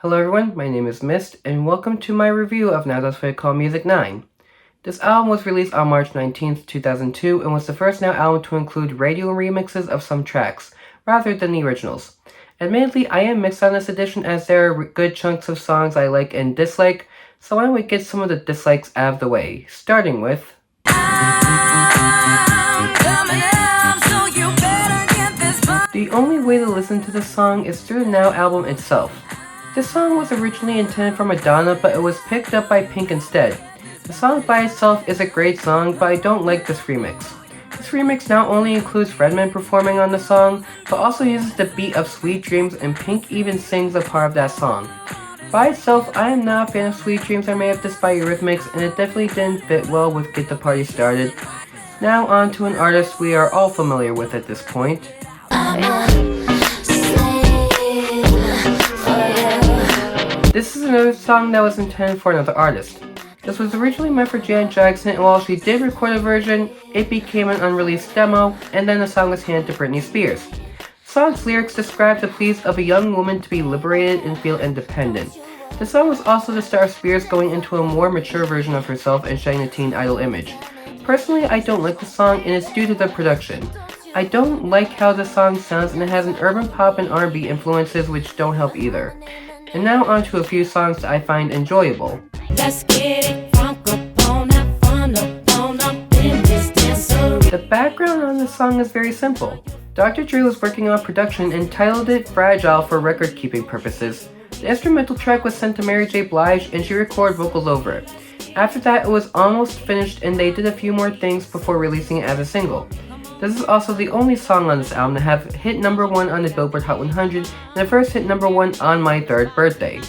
Hello everyone, my name is Mist, and welcome to my review of Now That's What I Call Music 9. This album was released on March 19th, 2002, and was the first Now album to include radio remixes of some tracks, rather than the originals. Admittedly, I am mixed on this edition as there are good chunks of songs I like and dislike, so why don't we get some of the dislikes out of the way, starting with... The only way to listen to this song is through the Now album itself. This song was originally intended for Madonna, but it was picked up by Pink instead. The song by itself is a great song, but I don't like this remix. This remix not only includes Redman performing on the song, but also uses the beat of Sweet Dreams, and Pink even sings a part of that song. By itself, I am not a fan of Sweet Dreams. I made up this by Eurythmics, and it definitely didn't fit well with Get the Party Started. Now on to an artist we are all familiar with at this point. This is another song that was intended for another artist. This was originally meant for Janet Jackson, and while she did record a version, it became an unreleased demo, and then the song was handed to Britney Spears. The song's lyrics describe the pleas of a young woman to be liberated and feel independent. The song was also the start of Spears going into a more mature version of herself and shedding a teen idol image. Personally, I don't like the song, and it's due to the production. I don't like how the song sounds, and it has an urban pop and R&B influences which don't help either. And now on to a few songs that I find enjoyable. Let's get it funk up on that fun up in this dancery. The background on this song is very simple. Dr. Dre was working on production and titled it Fragile for record-keeping purposes. The instrumental track was sent to Mary J. Blige, and she recorded vocals over it. After that, it was almost finished, and they did a few more things before releasing it as a single. This is also the only song on this album to have hit number 1 on the Billboard Hot 100 and the first hit number 1 on my 3rd birthday.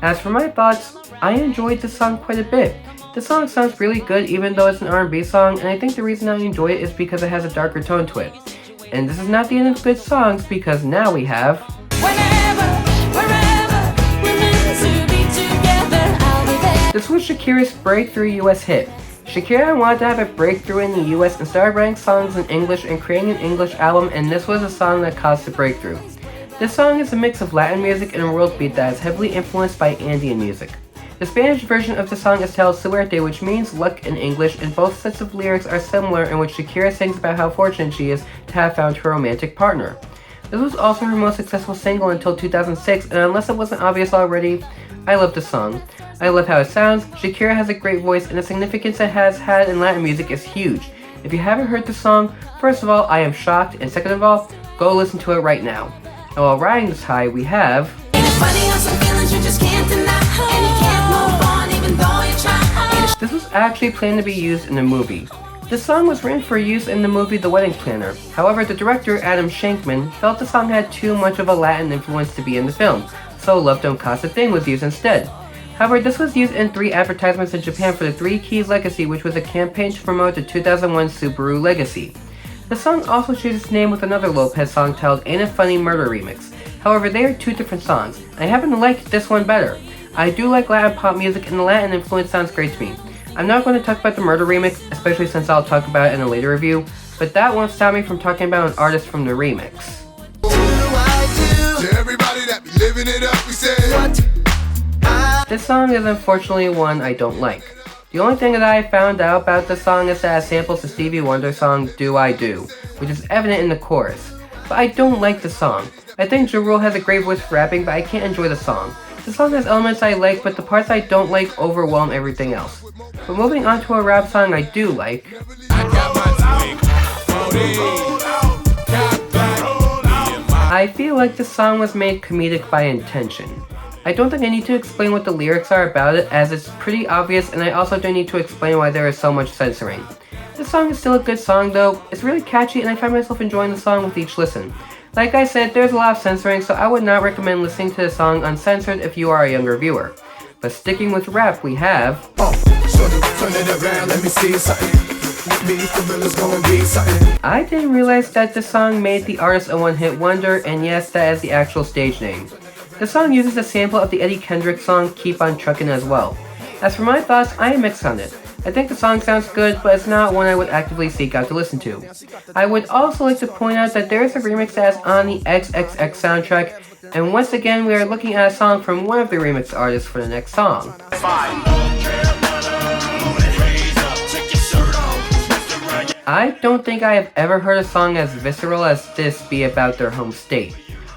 As for my thoughts, I enjoyed this song quite a bit. The song sounds really good even though it's an R&B song, and I think the reason I enjoy it is because it has a darker tone to it. And this is not the end of good songs, because now we have... This was Shakira's breakthrough US hit. Shakira wanted to have a breakthrough in the US and started writing songs in English and creating an English album, and this was a song that caused the breakthrough. This song is a mix of Latin music and a world beat that is heavily influenced by Andean music. The Spanish version of the song is titled Suerte, which means luck in English, and both sets of lyrics are similar, in which Shakira sings about how fortunate she is to have found her romantic partner. This was also her most successful single until 2006, and unless it wasn't obvious already, I love the song. I love how it sounds. Shakira has a great voice, and the significance it has had in Latin music is huge. If you haven't heard the song, first of all, I am shocked, and second of all, go listen to it right now. And while riding this high, we have... This was actually planned to be used in a movie. This song was written for use in the movie The Wedding Planner. However, the director, Adam Shankman, felt the song had too much of a Latin influence to be in the film, so Love Don't Cost a Thing was used instead. However, this was used in 3 advertisements in Japan for the Three Keys Legacy, which was a campaign to promote the 2001 Subaru Legacy. The song also shares its name with another Lopez song titled Ain't It Funny Murder Remix. However, they are 2 different songs. I happen to like this one better. I do like Latin pop music, and the Latin influence sounds great to me. I'm not going to talk about the Murder Remix, especially since I'll talk about it in a later review, but that won't stop me from talking about an artist from the remix. This song is unfortunately one I don't like. The only thing that I found out about this song is that it samples the Stevie Wonder song Do I Do, which is evident in the chorus. But I don't like the song. I think Ja Rule has a great voice for rapping, but I can't enjoy the song. The song has elements I like, but the parts I don't like overwhelm everything else. But moving on to a rap song I do like. I feel like the song was made comedic by intention. I don't think I need to explain what the lyrics are about it, as it's pretty obvious, and I also don't need to explain why there is so much censoring. This song is still a good song though. It's really catchy, and I find myself enjoying the song with each listen. Like I said, there's a lot of censoring, so I would not recommend listening to the song uncensored if you are a younger viewer. But sticking with rap, we have... I didn't realize that this song made the artist a one-hit wonder, and yes, that is the actual stage name. The song uses a sample of the Eddie Kendrick song Keep On Truckin' as well. As for my thoughts, I am mixed on it. I think the song sounds good, but it's not one I would actively seek out to listen to. I would also like to point out that there is a remix that is on the XXX soundtrack, And once again, we are looking at a song from one of the remix artists for the next song. I don't think I have ever heard a song as visceral as this be about their home state.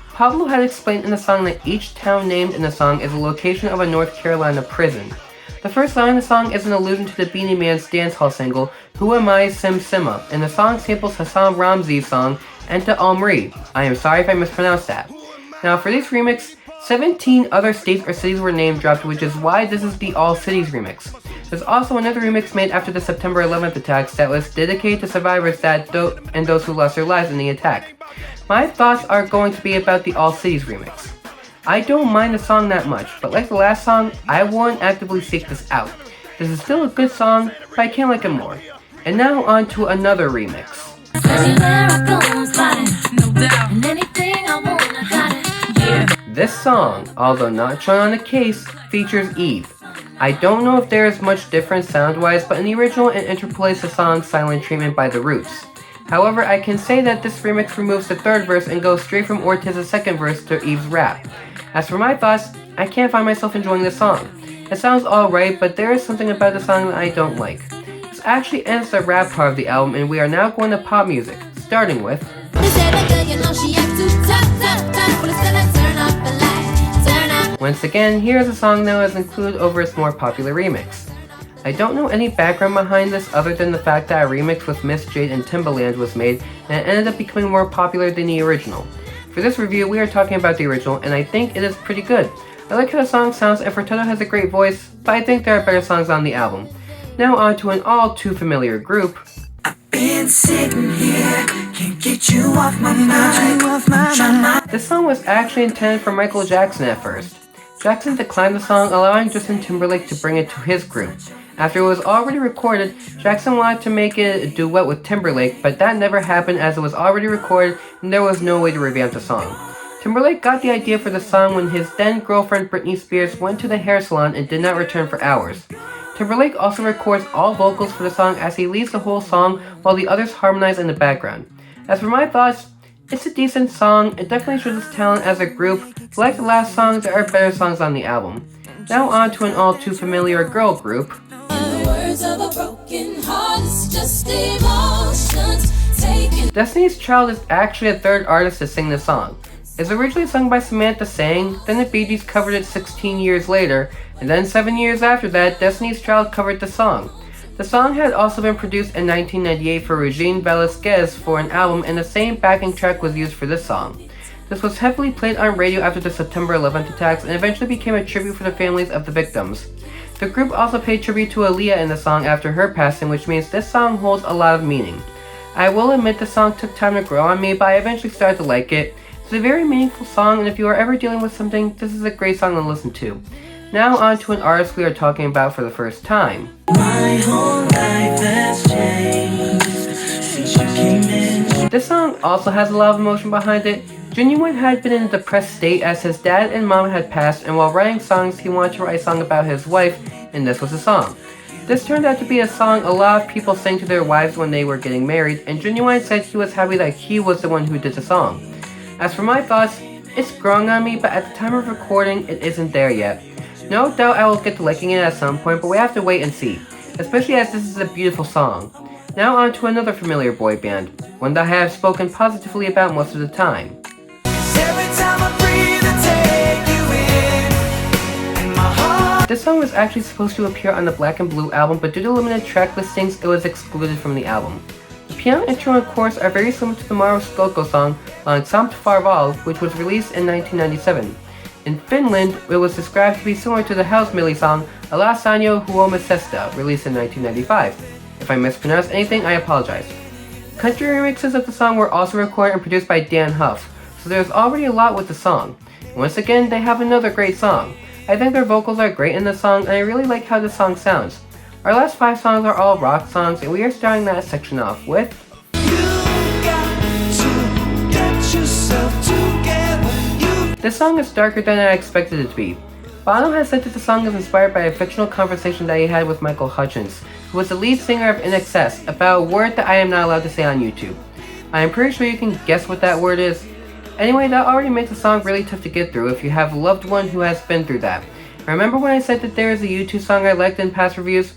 Pablo had explained in the song that each town named in the song is a location of a North Carolina prison. The first line of the song is an allusion to the Beanie Man's dancehall single, Who Am I Sim Simma, and the song samples Hassan Ramzi's song, Enta Almri. I am sorry if I mispronounced that. Now for this remix, 17 other states or cities were name dropped, which is why this is the All Cities remix. There's also another remix made after the September 11th attacks that was dedicated to survivors and those who lost their lives in the attack. My thoughts are going to be about the All Cities remix. I don't mind the song that much, but like the last song, I won't actively seek this out. This is still a good song, but I can't like it more. And now on to another remix. This song, although not shown on the case, features Eve. I don't know if there is much difference sound-wise, but in the original it interpolates the song's silent treatment by The Roots. However, I can say that this remix removes the third verse and goes straight from Ortiz's second verse to Eve's rap. As for my thoughts, I can't find myself enjoying this song. It sounds alright, but there is something about the song that I don't like. This actually ends the rap part of the album, and we are now going to pop music, starting with once again, here is a song that was included over its more popular remix. I don't know any background behind this other than the fact that a remix with Miss Jade and Timbaland was made and it ended up becoming more popular than the original. For this review, we are talking about the original and I think it is pretty good. I like how the song sounds and Furtado has a great voice, but I think there are better songs on the album. Now on to an all too familiar group. I've been sitting here, can't get you off my mind. This song was actually intended for Michael Jackson at first. Jackson declined the song, allowing Justin Timberlake to bring it to his group. After it was already recorded, Jackson wanted to make it a duet with Timberlake, but that never happened as it was already recorded and there was no way to revamp the song. Timberlake got the idea for the song when his then-girlfriend Britney Spears went to the hair salon and did not return for hours. Timberlake also records all vocals for the song as he leads the whole song while the others harmonize in the background. As for my thoughts, it's a decent song, it definitely shows its talent as a group, but like the last song, there are better songs on the album. Now on to an all too familiar girl group. Destiny's Child is actually a third artist to sing the song. It's originally sung by Samantha Sang, then the Bee Gees covered it 16 years later, and then 7 years after that, Destiny's Child covered the song. The song had also been produced in 1998 for Regine Velasquez for an album, and the same backing track was used for this song. This was heavily played on radio after the September 11th attacks and eventually became a tribute for the families of the victims. The group also paid tribute to Aaliyah in the song after her passing, which means this song holds a lot of meaning. I will admit the song took time to grow on me, but I eventually started to like it. It's a very meaningful song, and if you are ever dealing with something, this is a great song to listen to. Now on to an artist we are talking about for the first time. My whole life has changed since you came in. This song also has a lot of emotion behind it. Genuine had been in a depressed state as his dad and mom had passed, and while writing songs, he wanted to write a song about his wife, and this was the song. This turned out to be a song a lot of people sang to their wives when they were getting married, and Genuine said he was happy that he was the one who did the song. As for my thoughts, it's growing on me, but at the time of recording, it isn't there yet. No doubt I will get to liking it at some point, but we have to wait and see, especially as this is a beautiful song. Now on to another familiar boy band, one that I have spoken positively about most of the time. This song was actually supposed to appear on the Black and Blue album, but due to limited track listings, it was excluded from the album. The piano intro and chorus are very similar to the Maro Skoko song, L'Ensemble Farval, which was released in 1997. In Finland, it was described to be similar to the House Millie song Alla Sanyo Huoma Sesta, released in 1995. If I mispronounced anything, I apologize. Country remixes of the song were also recorded and produced by Dan Huff, so there's already a lot with the song. Once again, they have another great song. I think their vocals are great in the song, and I really like how the song sounds. Our last 5 songs are all rock songs, and we are starting that section off with This song is darker than I expected it to be. Bono has said that the song is inspired by a fictional conversation that he had with Michael Hutchence, who was the lead singer of INXS, about a word that I am not allowed to say on YouTube. I am pretty sure you can guess what that word is. Anyway, that already makes a song really tough to get through if you have a loved one who has been through that. Remember when I said that there is a U2 song I liked in past reviews?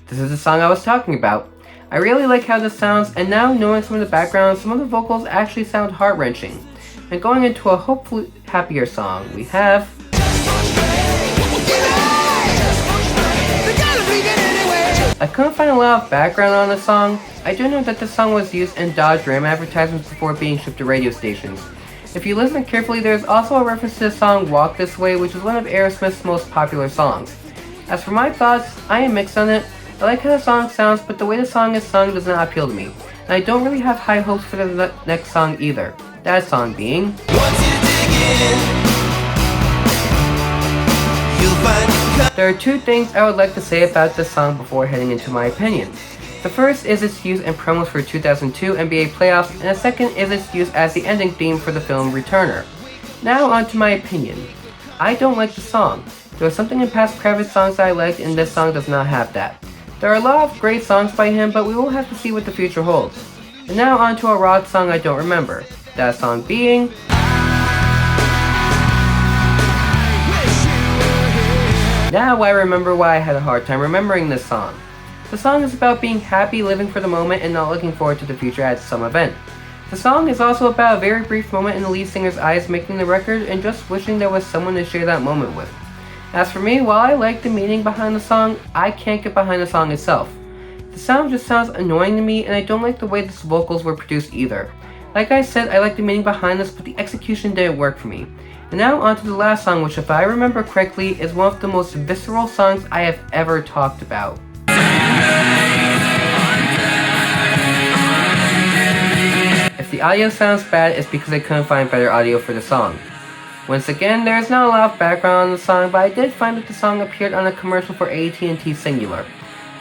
This is the song I was talking about. I really like how this sounds, and now knowing some of the background, some of the vocals actually sound heart-wrenching. And going into a hopefully happier song, we have... I couldn't find a lot of background on the song. I do know that this song was used in Dodge Ram advertisements before being shipped to radio stations. If you listen carefully, there's also a reference to the song Walk This Way, which is one of Aerosmith's most popular songs. As for my thoughts, I am mixed on it. I like how the song sounds, but the way the song is sung does not appeal to me. And I don't really have high hopes for the next song either. That song being... There are two things I would like to say about this song before heading into my opinion. The first is its use in promos for 2002 NBA playoffs, and the second is its use as the ending theme for the film Returner. Now on to my opinion. I don't like the song. There was something in past Kravitz songs that I liked, and this song does not have that. There are a lot of great songs by him, but we will have to see what the future holds. And now on to a rock song I don't remember. That song being... Now I remember why I had a hard time remembering this song. The song is about being happy, living for the moment, and not looking forward to the future at some event. The song is also about a very brief moment in the lead singer's eyes making the record and just wishing there was someone to share that moment with. As for me, while I like the meaning behind the song, I can't get behind the song itself. The sound just sounds annoying to me, and I don't like the way the vocals were produced either. Like I said, I like the meaning behind this, but the execution didn't work for me. And now on to the last song, which if I remember correctly, is one of the most visceral songs I have ever talked about. If the audio sounds bad, it's because I couldn't find better audio for the song. Once again, there is not a lot of background on the song, but I did find that the song appeared on a commercial for AT&T Singular.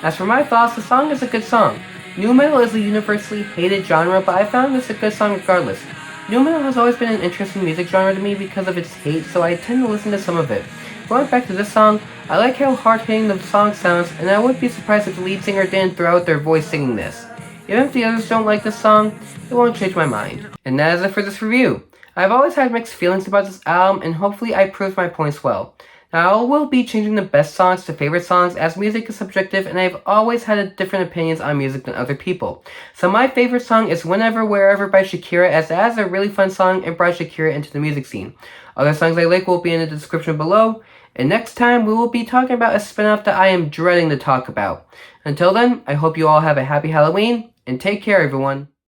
As for my thoughts, the song is a good song. Nu metal is a universally hated genre, but I found this a good song regardless. Nu metal has always been an interesting music genre to me because of its hate, so I tend to listen to some of it. Going back to this song, I like how hard-hitting the song sounds, and I wouldn't be surprised if the lead singer didn't throw out their voice singing this. Even if the others don't like this song, it won't change my mind. And that is it for this review. I've always had mixed feelings about this album, and hopefully I proved my points well. Now I will be changing the best songs to favorite songs, as music is subjective and I've always had different opinions on music than other people. So my favorite song is Whenever Wherever by Shakira, as that is a really fun song and brought Shakira into the music scene. Other songs I like will be in the description below, and next time we will be talking about a spin-off that I am dreading to talk about. Until then, I hope you all have a happy Halloween, and take care everyone.